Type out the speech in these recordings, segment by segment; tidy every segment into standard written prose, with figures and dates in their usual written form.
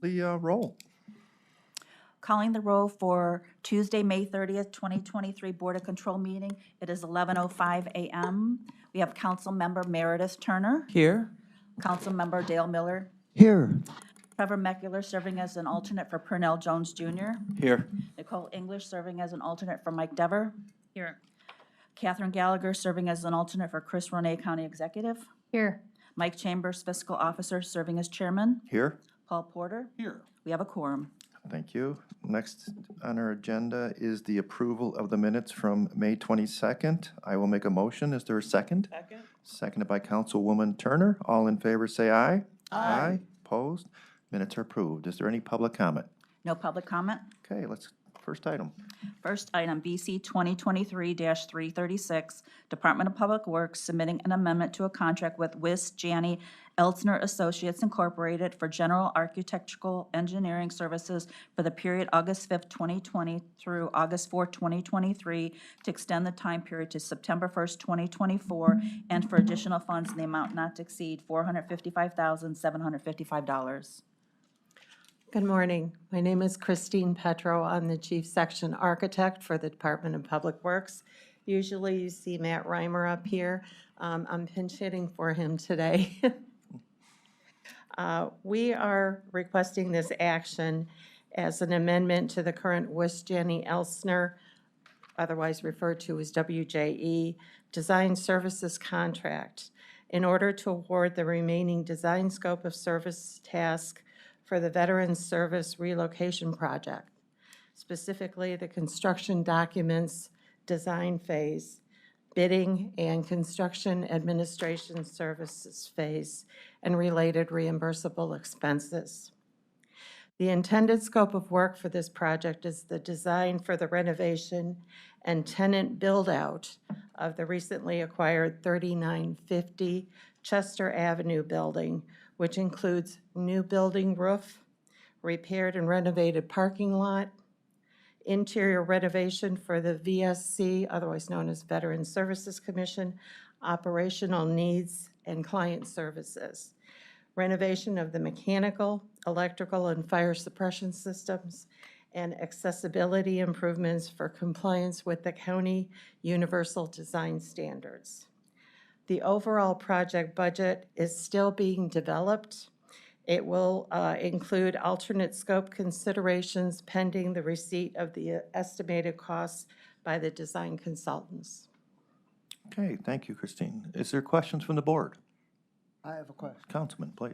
the roll. Calling the roll for Tuesday, May 30th, 2023 Board of Control meeting. It is 11:05 a.m. We have Councilmember Meredith Turner, Here. Councilmember Dale Miller, Here. Trevor Meckler serving as an alternate for Purnell Jones Jr., Here. Nicole English serving as an alternate for Mike Dever, Here. Catherine Gallagher serving as an alternate for Chris Ronay, County Executive, Here. Mike Chambers, Fiscal Officer, serving as chairman, Here. Paul Porter. Here. We have a quorum. Thank you. Next on our agenda is the approval of the minutes from May 22nd. I will make a motion. Is there a second? Second. Seconded by Councilwoman Turner. All in favor, say aye. Aye. Opposed? Minutes are approved. Is there any public comment? No public comment. Okay, first item. First item, BC 2023-336, Department of Public Works submitting an amendment to a contract with Wiss Janney Eltzner Associates Incorporated for general architectural engineering services for the period August 5th, 2020 through August 4th, 2023, to extend the time period to September 1st, 2024, and for additional funds in the amount not to exceed $455,755. Good morning. My name is Christine Petro. I'm the Chief Section Architect for the Department of Public Works. Usually you see Matt Reimer up here. I'm pinch hitting for him today. We are requesting this action as an amendment to the current Wiss Janney Eltzner, otherwise referred to as WJE, Design Services Contract in order to award the remaining design scope of service task for the Veterans Service Relocation Project, specifically the construction documents design phase, bidding and construction administration services phase, and related reimbursable expenses. The intended scope of work for this project is the design for the renovation and tenant build-out of the recently acquired 3950 Chester Avenue building, which includes new building roof, repaired and renovated parking lot, interior renovation for the VSC, otherwise known as Veterans Services Commission, operational needs and client services, renovation of the mechanical, electrical, and fire suppression systems, and accessibility improvements for compliance with the county universal design standards. The overall project budget is still being developed. It will include alternate scope considerations pending the receipt of the estimated costs by the design consultants. Okay, thank you, Christine. Is there questions from the board? I have a question. Councilman, please.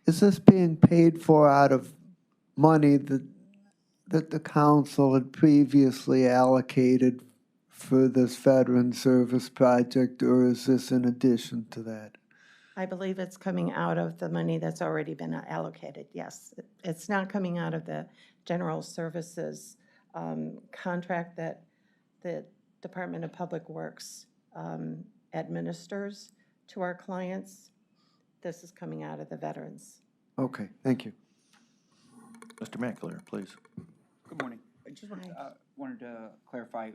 Is this being paid for out of money that the council had previously allocated for this veteran service project, or is this in addition to that? I believe it's coming out of the money that's already been allocated, yes. It's not coming out of the general services contract that the Department of Public Works administers to our clients. This is coming out of the veterans. Okay, thank you. Mr. Meckler, please. Good morning. I just wanted to clarify,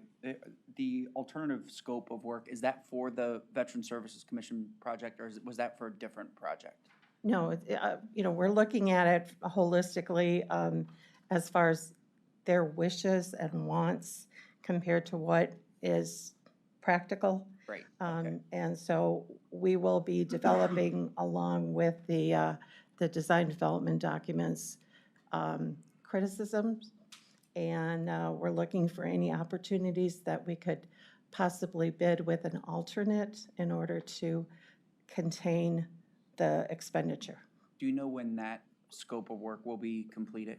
the alternative scope of work, is that for the Veteran Services Commission project, or was that for a different project? No, we're looking at it holistically as far as their wishes and wants compared to what is practical. Right. Okay. And so we will be developing along with the design development documents criticisms, and we're looking for any opportunities that we could possibly bid with an alternate in order to contain the expenditure. Do you know when that scope of work will be completed?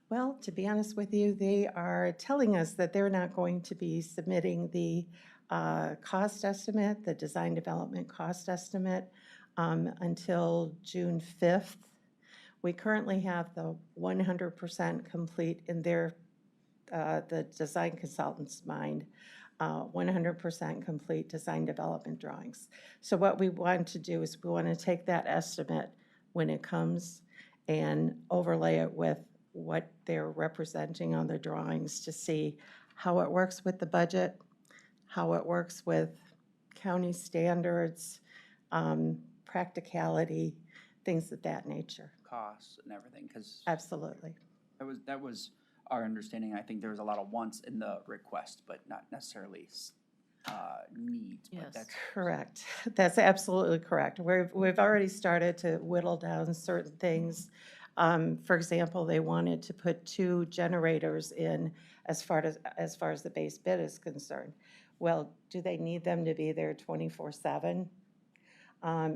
Well, to be honest with you, they are telling us that they're not going to be submitting the cost estimate, the design development cost estimate, until June 5th. We currently have the 100% complete in their, the design consultant's mind, 100% complete design development drawings. So what we want to do is we want to take that estimate when it comes and overlay it with what they're representing on the drawings to see how it works with the budget, how it works with county standards, practicality, things of that nature. Costs and everything, because Absolutely. that was our understanding. I think there was a lot of wants in the request, but not necessarily needs. But Yes. that's Correct. That's absolutely correct. We've already started to whittle down certain things. For example, they wanted to put 2 generators in as far as the base bid is concerned. Well, do they need them to be there 24/7?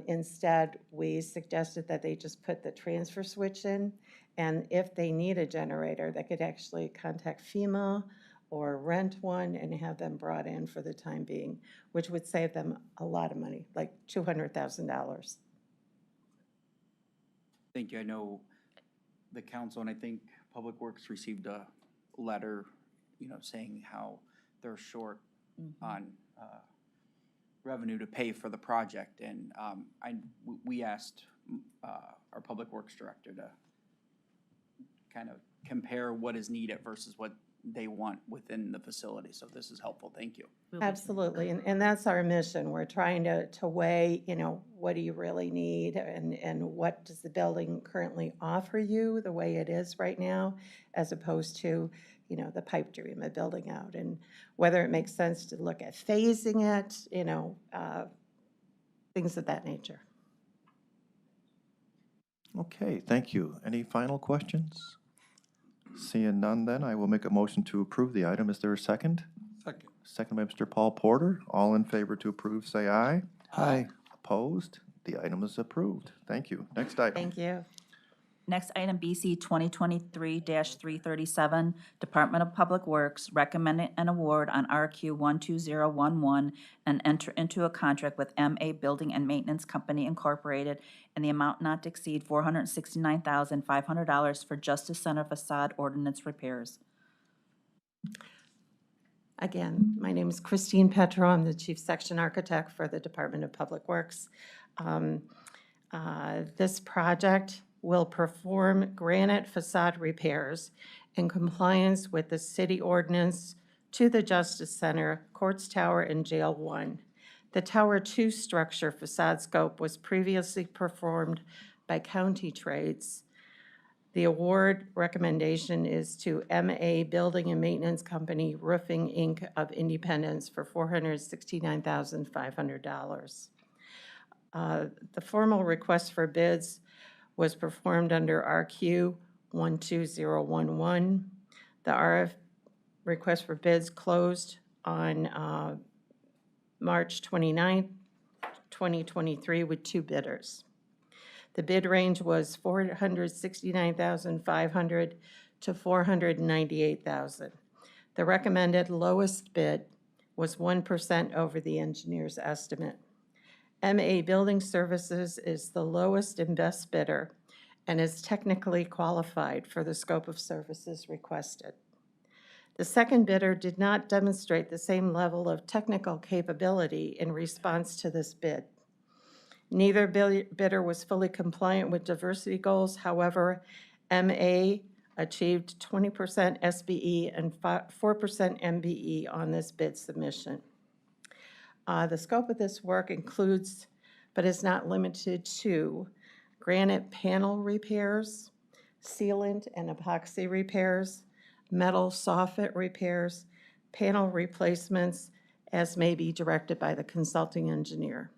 Instead, we suggested that they just put the transfer switch in, and if they need a generator, they could actually contact FEMA or rent one and have them brought in for the time being, which would save them a lot of money, like $200,000. thank you. I know the council, and I think Public Works received a letter, saying how they're short on revenue to pay for the project. And we asked our Public Works director to kind of compare what is needed versus what they want within the facility. So this is helpful. Thank you. Absolutely, and that's our mission. We're trying to weigh, what do you really need, and what does the building currently offer you the way it is right now, as opposed to, the pipe dream of building out, and whether it makes sense to look at phasing it, things of that nature. Okay, thank you. Any final questions? Seeing none, then I will make a motion to approve the item. Is there a second? Second. Second by Mr. Paul Porter. All in favor to approve, say aye. Aye. Opposed? The item is approved. Thank you. Next item. Thank you. Next item, BC 2023-337, Department of Public Works, recommending an award on RQ 12011 and enter into a contract with MA Building and Maintenance Company Incorporated in the amount not to exceed $469,500 for Justice Center facade ordinance repairs. Again, my name is Christine Petro. I'm the Chief Section Architect for the Department of Public Works. This project will perform granite facade repairs in compliance with the city ordinance to the Justice Center, Courts Tower, and Jail 1. The Tower 2 structure facade scope was previously performed by County Trades. The award recommendation is to MA Building and Maintenance Company Roofing, Inc. of Independence for $469,500. The formal request for bids was performed under RQ 12011. The RF request for bids closed on March 29th, 2023 with 2 bidders. The bid range was $469,500 to $498,000. The recommended lowest bid was 1% over the engineer's estimate. MA Building Services is the lowest and best bidder and is technically qualified for the scope of services requested. The second bidder did not demonstrate the same level of technical capability in response to this bid. Neither bidder was fully compliant with diversity goals. However, MA achieved 20% SBE and 4% MBE on this bid submission. The scope of this work includes, but is not limited to, granite panel repairs, sealant and epoxy repairs, metal soffit repairs, panel replacements, as may be directed by the consulting engineer.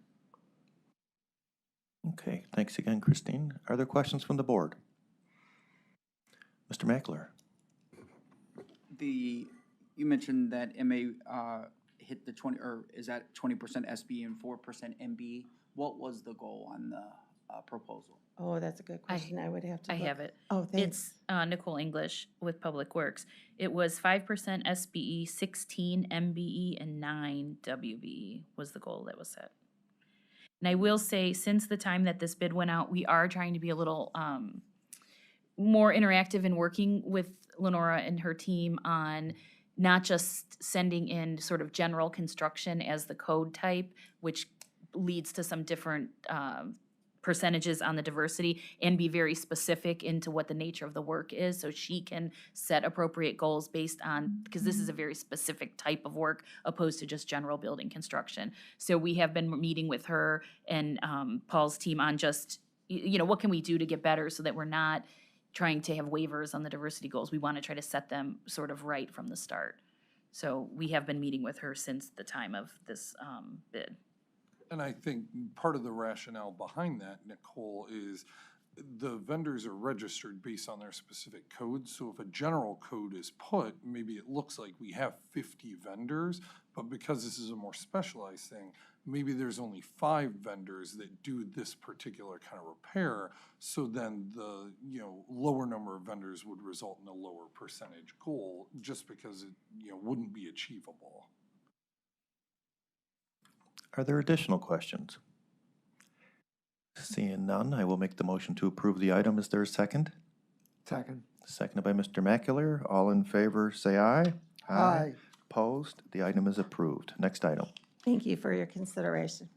Okay, thanks again, Christine. Are there questions from the board? Mr. Mackler? You mentioned that MA hit the 20, or is that 20% SB and 4% MB? What was the goal on the proposal? Oh, that's a good question. I would have to I look. have it. Oh, thanks. It's Nicole English with Public Works. It was 5% SBE, 16 MBE, and 9 WBE was the goal that was set. And I will say, since the time that this bid went out, we are trying to be a little more interactive in working with Lenora and her team on not just sending in sort of general construction as the code type, which leads to some different percentages on the diversity and be very specific into what the nature of the work is, so she can set appropriate goals based on, because this is a very specific type of work opposed to just general building construction. So we have been meeting with her and Paul's team on just, what can we do to get better so that we're not trying to have waivers on the diversity goals. We want to try to set them sort of right from the start. So we have been meeting with her since the time of this bid. And I think part of the rationale behind that, Nicole, is the vendors are registered based on their specific codes. So if a general code is put, maybe it looks like we have 50 vendors, but because this is a more specialized thing, maybe there's only 5 vendors that do this particular kind of repair. So then the lower number of vendors would result in a lower percentage goal, just because it wouldn't be achievable. Are there additional questions? Seeing none, I will make the motion to approve the item. Is there a second? Second. Seconded by Mr. Macular. All in favor, say aye. Aye. Opposed? The item is approved. Next item. Thank you for your consideration.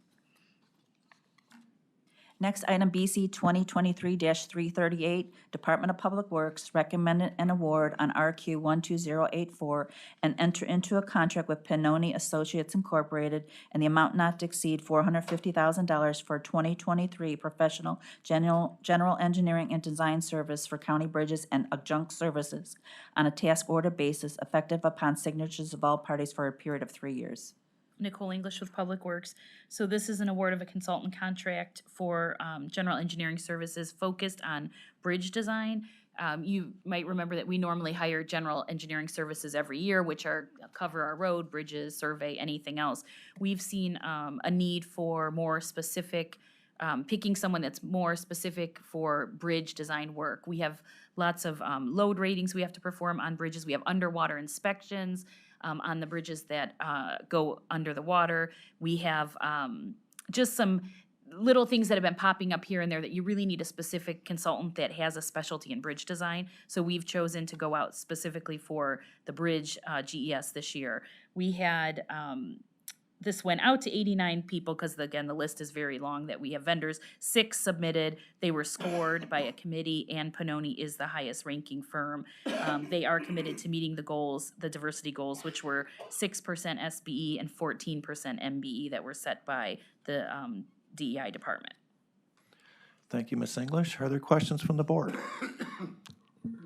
Next item, BC 2023-338, Department of Public Works recommended an award on RQ 12084 and enter into a contract with Pennoni Associates Incorporated and the amount not to exceed $450,000 for 2023 professional general engineering and design service for county bridges and adjunct services on a task order basis effective upon signatures of all parties for a period of 3 years. Nicole English with Public Works. So this is an award of a consultant contract for general engineering services focused on bridge design. You might remember that we normally hire general engineering services every year, which cover our road, bridges, survey, anything else. We've seen a need for more specific, picking someone that's more specific for bridge design work. We have lots of load ratings we have to perform on bridges. We have underwater inspections on the bridges that go under the water. We have just some little things that have been popping up here and there that you really need a specific consultant that has a specialty in bridge design. So we've chosen to go out specifically for the bridge GES this year. We had, this went out to 89 people because, again, the list is very long that we have vendors. 6 submitted. They were scored by a committee, and Pennoni is the highest ranking firm. They are committed to meeting the goals, the diversity goals, which were 6% SBE and 14% MBE that were set by the DEI department. Thank you, Ms. English. Are there questions from the board?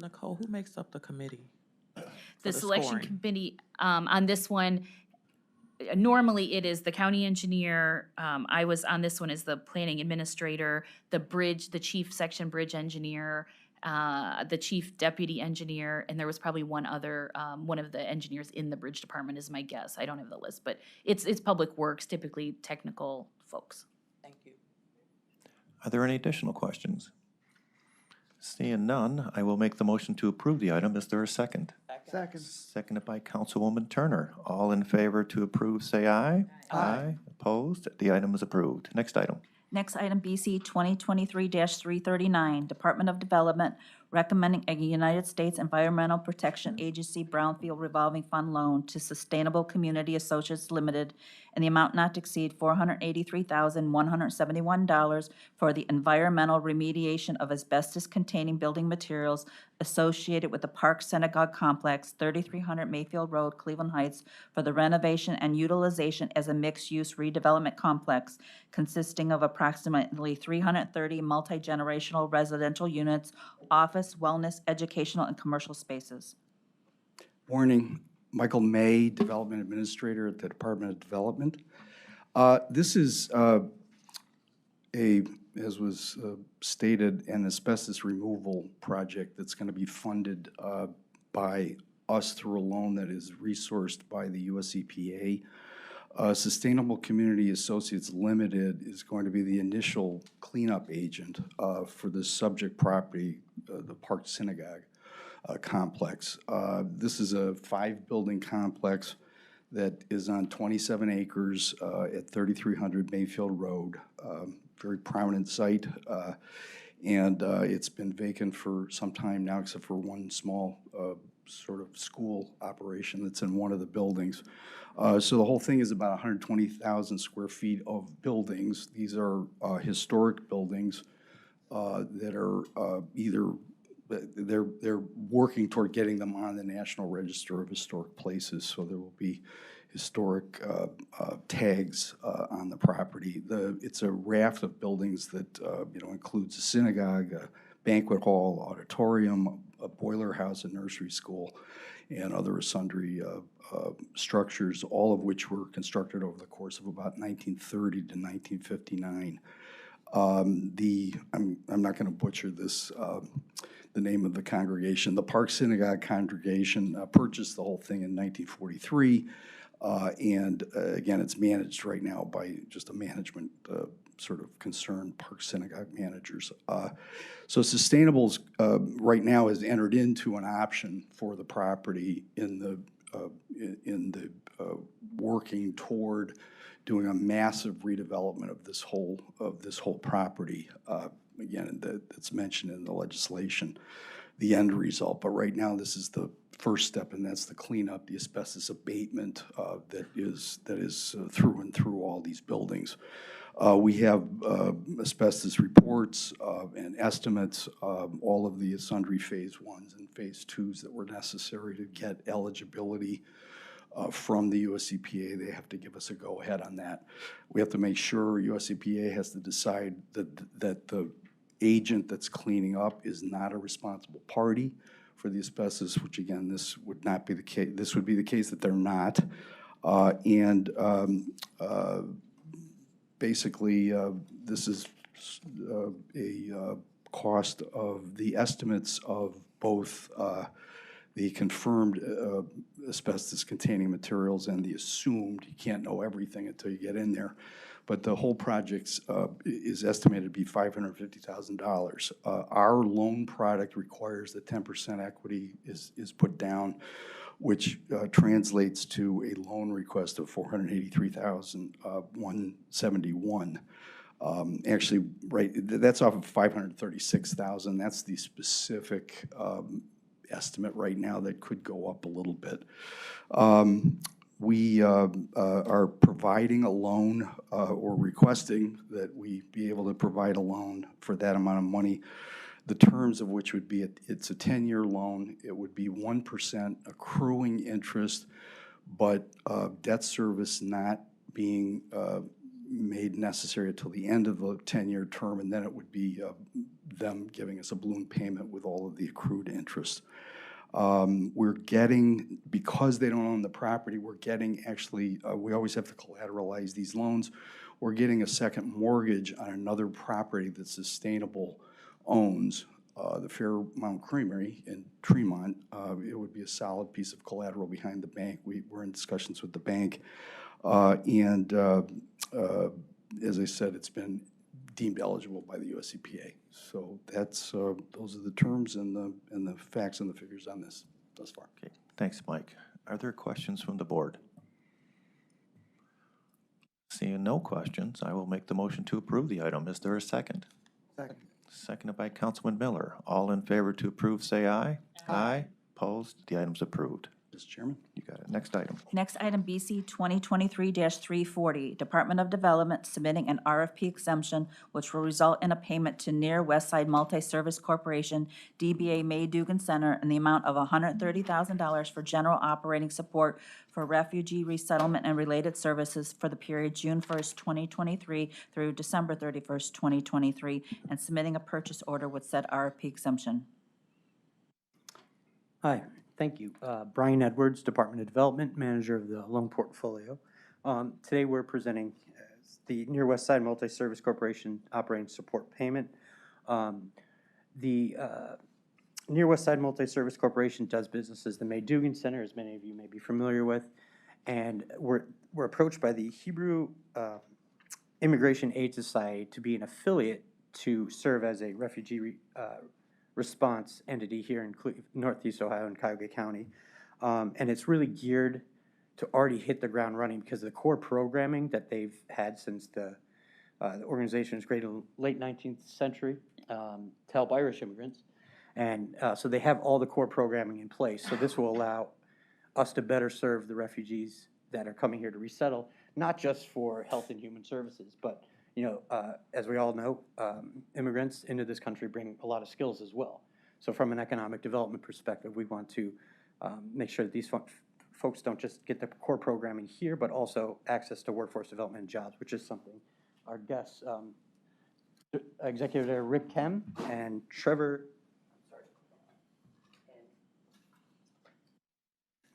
Nicole, who makes up the committee? The the selection scoring? committee on this one, normally it is the county engineer. I was on this one as the planning administrator, the chief section bridge engineer, the chief deputy engineer, and there was probably one other, one of the engineers in the bridge department is my guess. I don't have the list, but it's public works, typically technical folks. Thank you. Are there any additional questions? Seeing none, I will make the motion to approve the item. Is there a second? Second. Seconded by Councilwoman Turner. All in favor to approve, say aye. Aye. Opposed? The item is approved. Next item. Next item, BC 2023-339, Department of Development recommending a United States Environmental Protection Agency Brownfield Revolving Fund loan to Sustainable Community Associates Limited in the amount not to exceed $483,171 for the environmental remediation of asbestos-containing building materials associated with the Park Synagogue Complex, 3300 Mayfield Road, Cleveland Heights, for the renovation and utilization as a mixed-use redevelopment complex consisting of approximately 330 multi-generational residential units, office, wellness, educational, and commercial spaces. Morning, Michael May, Development Administrator at the Department of Development. This is as was stated, an asbestos removal project that's going to be funded by us through a loan that is resourced by the US EPA. Sustainable Community Associates Limited is going to be the initial cleanup agent for the subject property, the Park Synagogue complex. This is a 5-building complex that is on 27 acres at 3300 Mayfield Road. Very prominent site, and it's been vacant for some time now, except for one small sort of school operation that's in one of the buildings. So the whole thing is about 120,000 square feet of buildings. These are historic buildings that are either, they're working toward getting them on the National Register of Historic Places, so there will be historic tags on the property. It's a raft of buildings that, includes a synagogue, a banquet hall, auditorium, a boiler house, a nursery school, and other sundry structures, all of which were constructed over the course of about 1930 to 1959. I'm not going to butcher this, the name of the congregation. The Park Synagogue congregation purchased the whole thing in 1943. Again, it's managed right now by just a management sort of concerned Park Synagogue managers. So Sustainables right now has entered into an option for the property in the working toward doing a massive redevelopment of this whole property. Again, that's mentioned in the legislation, the end result. But right now, this is the first step, and that's the cleanup, the asbestos abatement that is through and through all these buildings. We have asbestos reports and estimates, all of the sundry phase 1s and phase 2s that were necessary to get eligibility from the US EPA. They have to give us a go-ahead on that. We have to make sure US EPA has to decide that the agent that's cleaning up is not a responsible party for the asbestos, which again, this would not be the case. This would be the case that they're not. Basically, this is a cost of the estimates of both the confirmed asbestos-containing materials and the assumed. You can't know everything until you get in there. But the whole project is estimated to be $550,000. Our loan product requires that 10% equity is put down, which translates to a loan request of $483,171. Actually, right, that's off of $536,000. That's the specific estimate right now that could go up a little bit. We are providing a loan or requesting that we be able to provide a loan for that amount of money, the terms of which would be, it's a 10-year loan. It would be 1% accruing interest, but debt service not being made necessary until the end of the 10-year term, and then it would be them giving us a balloon payment with all of the accrued interest. We're getting, because they don't own the property, we're getting actually, we always have to collateralize these loans. We're getting a second mortgage on another property that Sustainable owns, the Fairmount Creamery in Tremont. It would be a solid piece of collateral behind the bank. We're in discussions with the bank. As I said, it's been deemed eligible by the US EPA. So that's, those are the terms and the facts and the figures on this thus far. Okay, thanks, Mike. Are there questions from the board? Seeing no questions, I will make the motion to approve the item. Is there a second? Second. Seconded by Councilman Miller. All in favor to approve, say aye. Aye. Opposed? The item's approved. Mr. Chairman? You got it. Next item. Next item, BC 2023-340, Department of Development submitting an RFP exemption which will result in a payment to Near West Side Multi-Service Corporation, DBA May Dugan Center, in the amount of $130,000 for general operating support for refugee resettlement and related services for the period June 1st, 2023 through December 31st, 2023, and submitting a purchase order with said RFP exemption. Hi, thank you. Brian Edwards, Department of Development, Manager of the Loan Portfolio. Today we're presenting the Near West Side Multi-Service Corporation Operating Support Payment. The Near West Side Multi-Service Corporation does business as the May Dugan Center, as many of you may be familiar with, and we're approached by the Hebrew Immigration Aid Society to be an affiliate to serve as a refugee response entity here in Northeast Ohio in Cuyahoga County. And it's really geared to already hit the ground running because of the core programming that they've had since the organization was created in the late 19th century to help Irish immigrants. And so they have all the core programming in place. So this will allow us to better serve the refugees that are coming here to resettle, not just for health and human services, but, as we all know, immigrants into this country bring a lot of skills as well. So from an economic development perspective, we want to make sure that these folks don't just get the core programming here, but also access to workforce development and jobs, which is something our guests, Executive Director Rick Kem and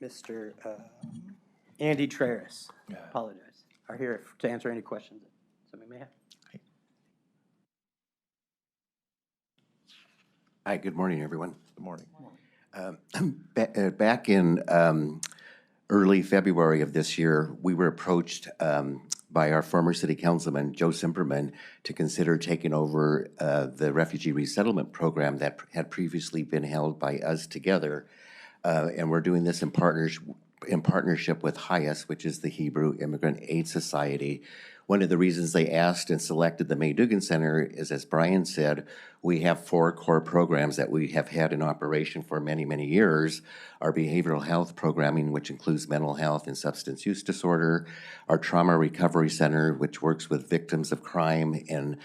Mr. Andy Traris, apologize, are here to answer any questions that somebody may have. Hi, good morning, everyone. Good morning. Back in early February of this year, we were approached by our former city councilman, Joe Simperman, to consider taking over the refugee resettlement program that had previously been held by us together. And we're doing this in partnership with HIAS, which is the Hebrew Immigrant Aid Society. One of the reasons they asked and selected the May Dugan Center is, as Brian said, we have 4 core programs that we have had in operation for many, many years. Our behavioral health programming, which includes mental health and substance use disorder. Our trauma recovery center, which works with victims of crime and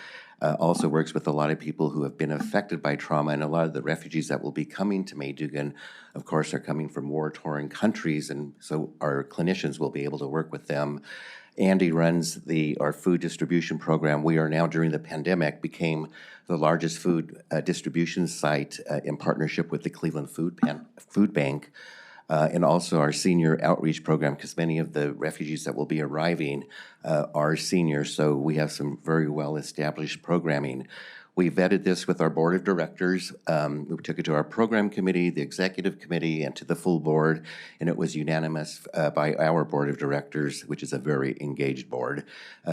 also works with a lot of people who have been affected by trauma. And a lot of the refugees that will be coming to May Dugan, of course, are coming from war-torn countries, and so our clinicians will be able to work with them. Andy runs our food distribution program. We are now, during the pandemic, became the largest food distribution site in partnership with the Cleveland Food Bank, and also our senior outreach program, because many of the refugees that will be arriving are seniors, so we have some very well-established programming. We vetted this with our board of directors. We took it to our program committee, the executive committee, and to the full board, and it was unanimous by our board of directors, which is a very engaged board,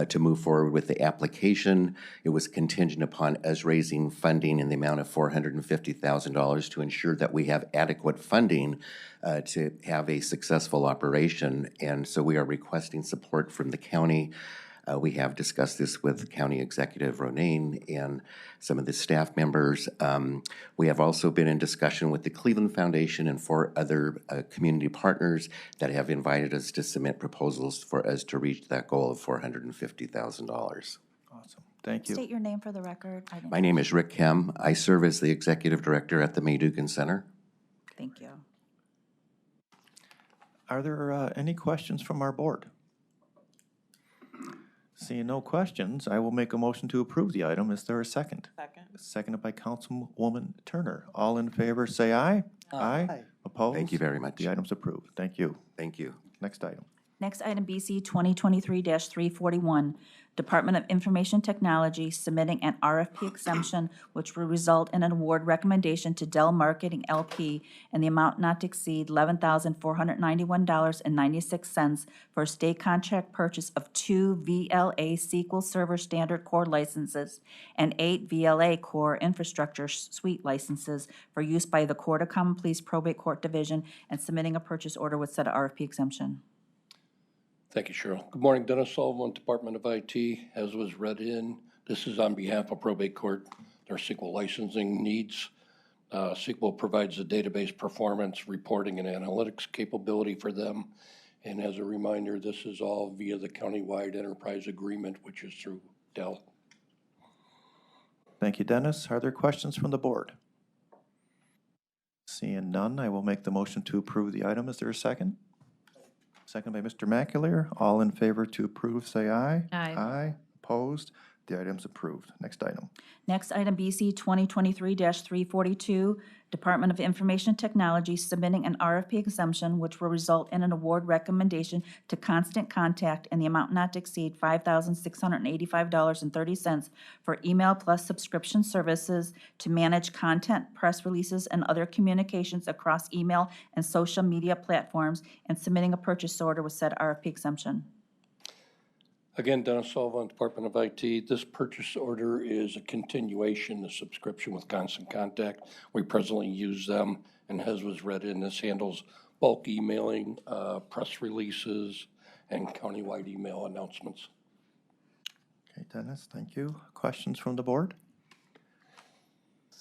to move forward with the application. It was contingent upon us raising funding in the amount of $450,000 to ensure that we have adequate funding to have a successful operation. And so we are requesting support from the county. We have discussed this with County Executive Ronayne and some of the staff members. We have also been in discussion with the Cleveland Foundation and 4 other community partners that have invited us to submit proposals for us to reach that goal of $450,000. Awesome. Thank you. State your name for the record. My name is Rick Kem. I serve as the Executive Director at the May Dugan Center. Thank you. Are there any questions from our board? Seeing no questions, I will make a motion to approve the item. Is there a second? Second. Seconded by Councilwoman Turner. All in favor, say aye. Aye. Opposed? Thank you very much. The item's approved. Thank you. Thank you. Next item. Next item, BC 2023-341, Department of Information Technology submitting an RFP exemption which will result in an award recommendation to Dell Marketing LP in the amount not to exceed $11,491.96 for a state contract purchase of 2 VLA SQL Server Standard Core licenses and 8 VLA Core Infrastructure Suite licenses for use by the Court of Common Pleas Probate Court Division, and submitting a purchase order with said RFP exemption. Thank you, Cheryl. Good morning, Dennis Sullivan, Department of IT. As was read in, this is on behalf of Probate Court, their SQL licensing needs. SQL provides the database performance, reporting, and analytics capability for them. And as a reminder, this is all via the countywide enterprise agreement, which is through Dell. Thank you, Dennis. Are there questions from the board? Seeing none, I will make the motion to approve the item. Is there a second? Second by Mr. McAleer. All in favor to approve, say aye. Aye. Aye. Opposed? The item's approved. Next item. Next item, BC 2023-342, Department of Information Technology submitting an RFP exemption which will result in an award recommendation to Constant Contact in the amount not to exceed $5,685.30 for email plus subscription services to manage content, press releases, and other communications across email and social media platforms, and submitting a purchase order with said RFP exemption. Again, Dennis Sullivan, Department of IT. This purchase order is a continuation, the subscription with Constant Contact. We presently use them, and as was read in, this handles bulk emailing, press releases, and countywide email announcements. Okay, Dennis, thank you. Questions from the board?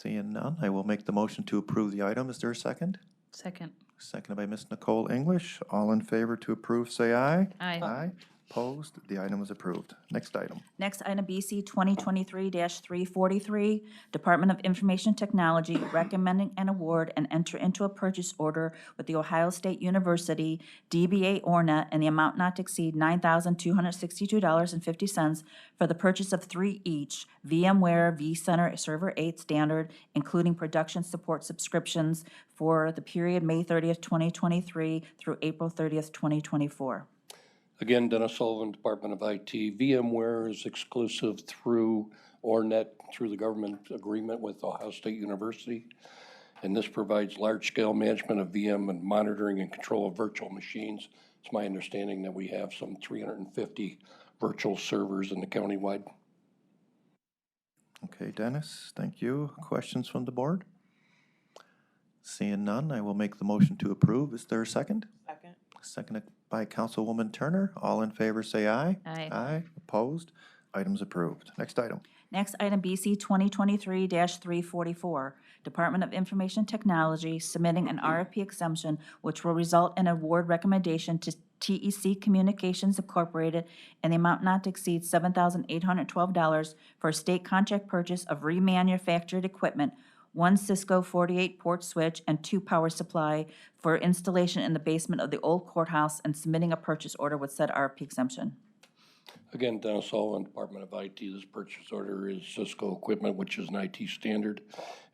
Seeing none, I will make the motion to approve the item. Is there a second? Second. Seconded by Ms. Nicole English. All in favor to approve, say aye. Aye. Aye. Opposed? The item is approved. Next item. Next item, BC 2023-343, Department of Information Technology recommending an award and enter into a purchase order with the Ohio State University, DBA Ornet, in the amount not to exceed $9,262.50 for the purchase of 3 each VMware vCenter Server 8 standard, including production support subscriptions for the period May 30th, 2023 through April 30th, 2024. Again, Dennis Sullivan, Department of IT. VMware is exclusive through Ornet, through the government agreement with Ohio State University. And this provides large-scale management of VM and monitoring and control of virtual machines. It's my understanding that we have some 350 virtual servers in the countywide. Okay, Dennis, thank you. Questions from the board? Seeing none, I will make the motion to approve. Is there a second? Second. Seconded by Councilwoman Turner. All in favor, say aye. Aye. Aye. Opposed? Item's approved. Next item. Next item, BC 2023-344, Department of Information Technology submitting an RFP exemption which will result in award recommendation to TEC Communications Incorporated in the amount not to exceed $7,812 for a state contract purchase of remanufactured equipment, 1 Cisco 48-port switch, and 2 power supply for installation in the basement of the old courthouse, and submitting a purchase order with said RFP exemption. Again, Dennis Sullivan, Department of IT. This purchase order is Cisco equipment, which is an IT standard.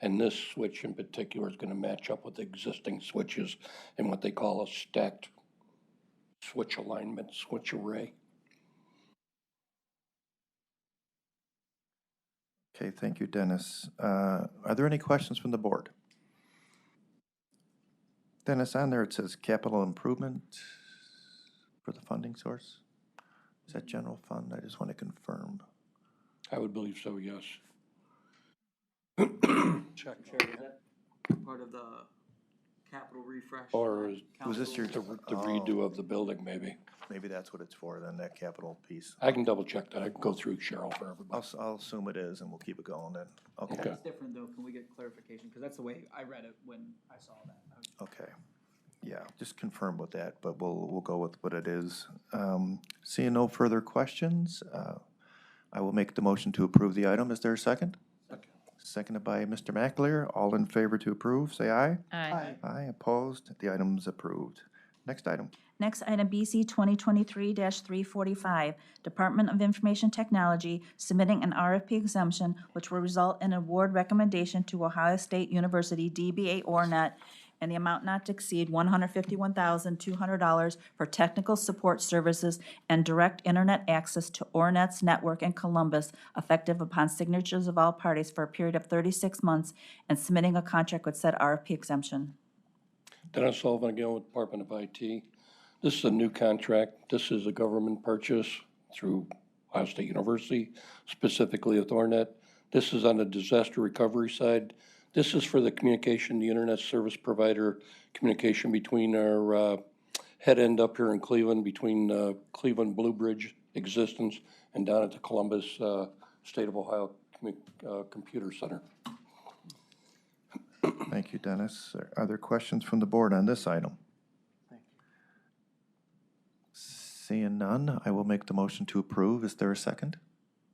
And this switch in particular is going to match up with existing switches in what they call a stacked switch alignment, switch array. Okay, thank you, Dennis. Are there any questions from the board? Dennis, on there it says capital improvement for the funding source. Is that general fund? I just want to confirm. I would believe so, yes. Check. Part of the capital refresh? Or is Was this your? the redo of the building, maybe? Maybe that's what it's for, then, that capital piece. I can double check that. I can go through Cheryl for everybody. I'll assume it is, and we'll keep it going then. Okay. Okay, It's different though, can we get clarification? Because that's the way I read it when I saw that. okay. Yeah, just confirm with that, but we'll go with what it is. Seeing no further questions, I will make the motion to approve the item. Is there a second? Second. Seconded by Mr. McAleer. All in favor to approve, say aye. Aye. Aye, opposed. The item is approved. Next item. Next item, BC 2023-345, Department of Information Technology submitting an RFP exemption which will result in award recommendation to Ohio State University DBA Ornet in the amount not to exceed $151,200 for technical support services and direct internet access to Ornet's network in Columbus, effective upon signatures of all parties for a period of 36 months, and submitting a contract with said RFP exemption. Dennis Sullivan again with Department of IT. This is a new contract. This is a government purchase through Ohio State University, specifically with Ornet. This is on the disaster recovery side. This is for the communication, the internet service provider, communication between our head end up here in Cleveland, between Cleveland Blue Bridge existence and down at the Columbus State of Ohio Computer Center. Thank you, Dennis. Are there questions from the board on this item? Seeing none, I will make the motion to approve. Is there a second?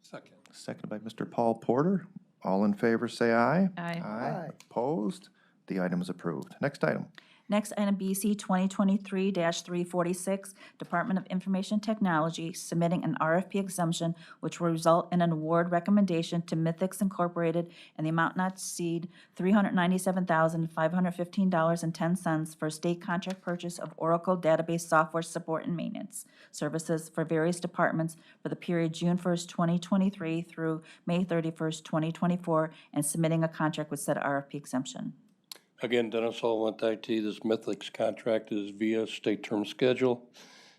Second. Seconded by Mr. Paul Porter. All in favor, say aye. Aye. Aye. Opposed? The item is approved. Next item. Next item, BC 2023-346, Department of Information Technology submitting an RFP exemption which will result in an award recommendation to Mythix Incorporated in the amount not to exceed $397,515.10 for a state contract purchase of Oracle database software support and maintenance services for various departments for the period June 1st, 2023 through May 31st, 2024, and submitting a contract with said RFP exemption. Again, Dennis Sullivan with IT. This Mythix contract is via state term schedule,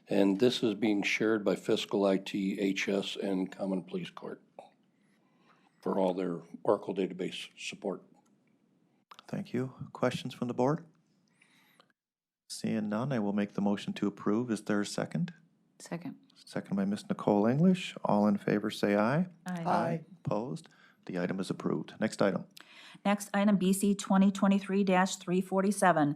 and this is being shared by Fiscal IT, HS, and Common Police Court for all their Oracle database support. Thank you. Questions from the board? Seeing none, I will make the motion to approve. Is there a second? Second. Second by Ms. Nicole English. All in favor, say aye. Aye. Opposed? The item is approved. Next item. Next, item BC 2023-347,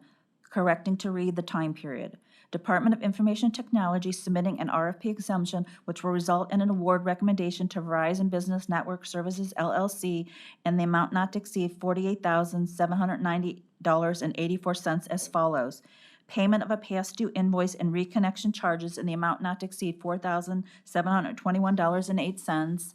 correcting to read the time period. Department of Information Technology submitting an RFP exemption which will result in an award recommendation to Verizon Business Network Services LLC in the amount not to exceed $48,790.84 as follows. Payment of a past due invoice and reconnection charges in the amount not to exceed $4,721.08,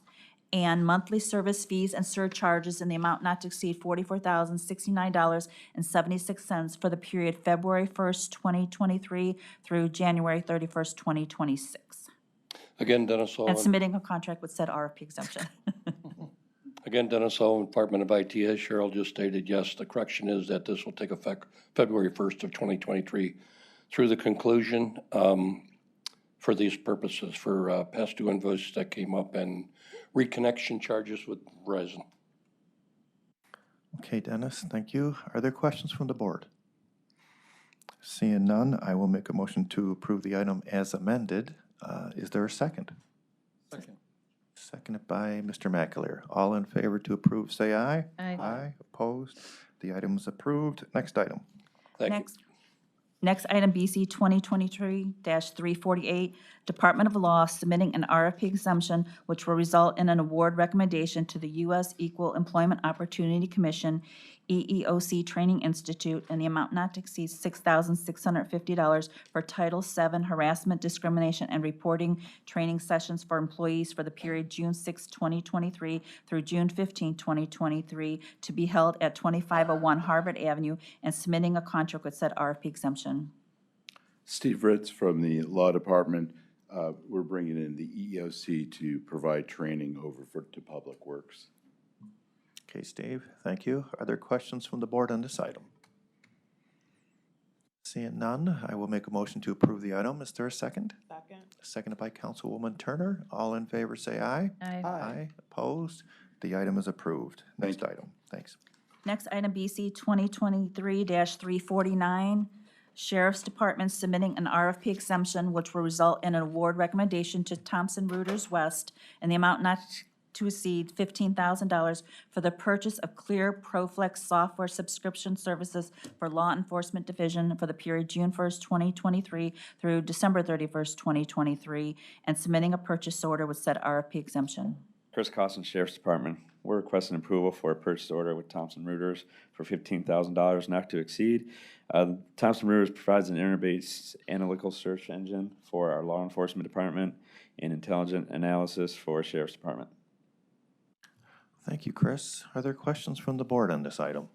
and monthly service fees and surcharges in the amount not to exceed $44,069.76 for the period February 1st, 2023 through January 31st, 2026. Again, Dennis And Sullivan. submitting a contract with said RFP exemption. Again, Dennis Sullivan, Department of IT, as Cheryl just stated, yes, the correction is that this will take effect February 1st of 2023 through the conclusion for these purposes, for past due invoices that came up and reconnection charges with Verizon. Okay, Dennis, thank you. Are there questions from the board? Seeing none, I will make a motion to approve the item as amended. Is there a second? Second. Seconded by Mr. McAleer. All in favor to approve, say aye. Aye. Aye. Opposed? The item is approved. Next item. Thank you. Next item, BC 2023-348, Department of Law submitting an RFP exemption which will result in an award recommendation to the U.S. Equal Employment Opportunity Commission, EEOC Training Institute, in the amount not to exceed $6,650 for Title VII Harassment, Discrimination, and Reporting Training Sessions for employees for the period June 6, 2023 through June 15, 2023, to be held at 2501 Harvard Avenue, and submitting a contract with said RFP exemption. Steve Ritz from the Law Department. We're bringing in the EEOC to provide training to Public Works. Okay, Steve, thank you. Are there questions from the board on this item? Seeing none, I will make a motion to approve the item. Is there a second? Second. Seconded by Councilwoman Turner. All in favor, say aye. Aye. Aye. Opposed? The item is approved. Next item. Thanks. Next item, BC 2023-349, Sheriff's Department submitting an RFP exemption which will result in an award recommendation to Thomson Reuters West in the amount not to exceed $15,000 for the purchase of Clear ProFlex software subscription services for Law Enforcement Division for the period June 1st, 2023 through December 31st, 2023, and submitting a purchase order with said RFP exemption. Chris Costin, Sheriff's Department. We're requesting approval for a purchase order with Thomson Reuters for $15,000 not to exceed. Thomson Reuters provides an internet-based analytical search engine for our law enforcement department and intelligent analysis for Sheriff's Department. Thank you, Chris. Are there questions from the board on this item?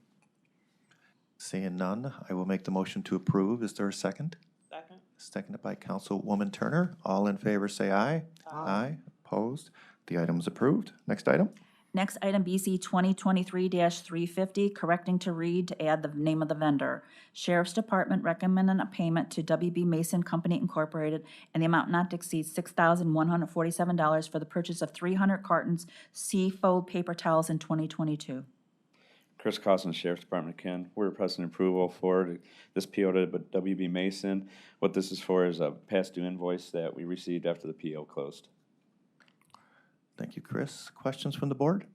Seeing none, I will make the motion to approve. Is there a second? Second. Seconded by Councilwoman Turner. All in favor, say aye. Aye. Opposed? The item is approved. Next item. Next item, BC 2023-350, correcting to read to add the name of the vendor. Sheriff's Department recommending a payment to WB Mason Company Incorporated in the amount not to exceed $6,147 for the purchase of 300 cartons Seafold paper towels in 2022. Chris Costin, Sheriff's Department, Ken. We're requesting approval for this PO to WB Mason. What this is for is a past due invoice that we received after the PO closed. Thank you, Chris. Questions from the board?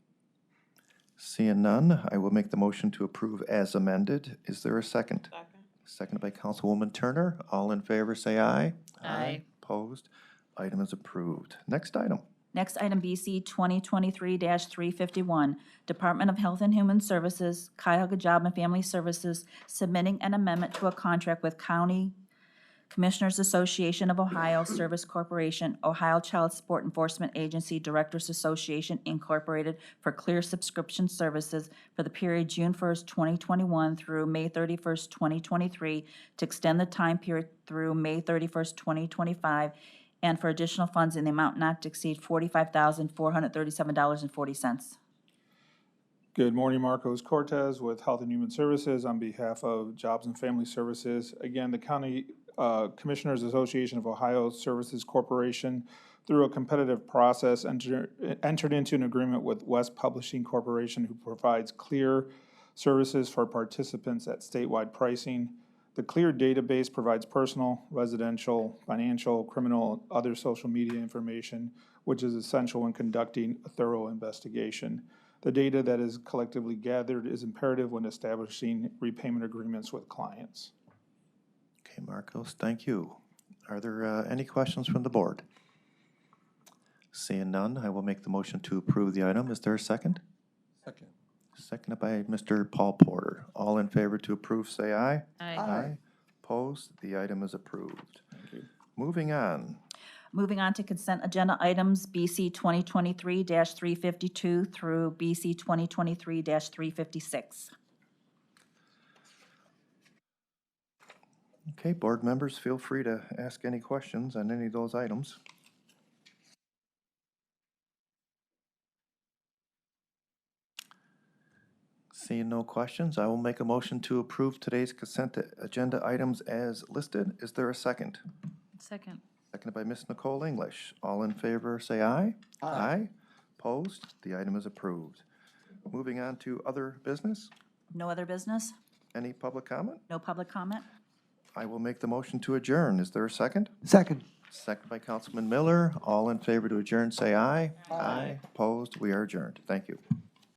Seeing none, I will make the motion to approve as amended. Is there a second? Second. Seconded by Councilwoman Turner. All in favor, say aye. Aye. Opposed? Item is approved. Next item. Next item, BC 2023-351, Department of Health and Human Services, Cuyahoga Job and Family Services, submitting an amendment to a contract with County Commissioners Association of Ohio Service Corporation, Ohio Child Support Enforcement Agency Directors Association Incorporated for Clear subscription services for the period June 1st, 2021 through May 31st, 2023, to extend the time period through May 31st, 2025, and for additional funds in the amount not to exceed $45,437.40. Good morning, Marcos Cortez with Health and Human Services on behalf of Jobs and Family Services. Again, the County Commissioners Association of Ohio Services Corporation, through a competitive process, entered into an agreement with West Publishing Corporation, who provides Clear services for participants at statewide pricing. The Clear database provides personal, residential, financial, criminal, other social media information, which is essential when conducting a thorough investigation. The data that is collectively gathered is imperative when establishing repayment agreements with clients. Okay, Marcos, thank you. Are there any questions from the board? Seeing none, I will make the motion to approve the item. Is there a second? Second. Seconded by Mr. Paul Porter. All in favor to approve, say aye. Aye. Opposed? The item is approved. Thank you. Moving on. Moving on to consent agenda items, BC 2023-352 through BC 2023-356. Okay, board members, feel free to ask any questions on any of those items. Seeing no questions, I will make a motion to approve today's consent agenda items as listed. Is there a second? Second. Seconded by Ms. Nicole English. All in favor, say aye. Aye. Opposed? The item is approved. Moving on to other business. No other business? Any public comment? No public comment? I will make the motion to adjourn. Is there a second? Second. Second by Councilman Miller. All in favor to adjourn, say aye. Aye. Opposed? We are adjourned. Thank you.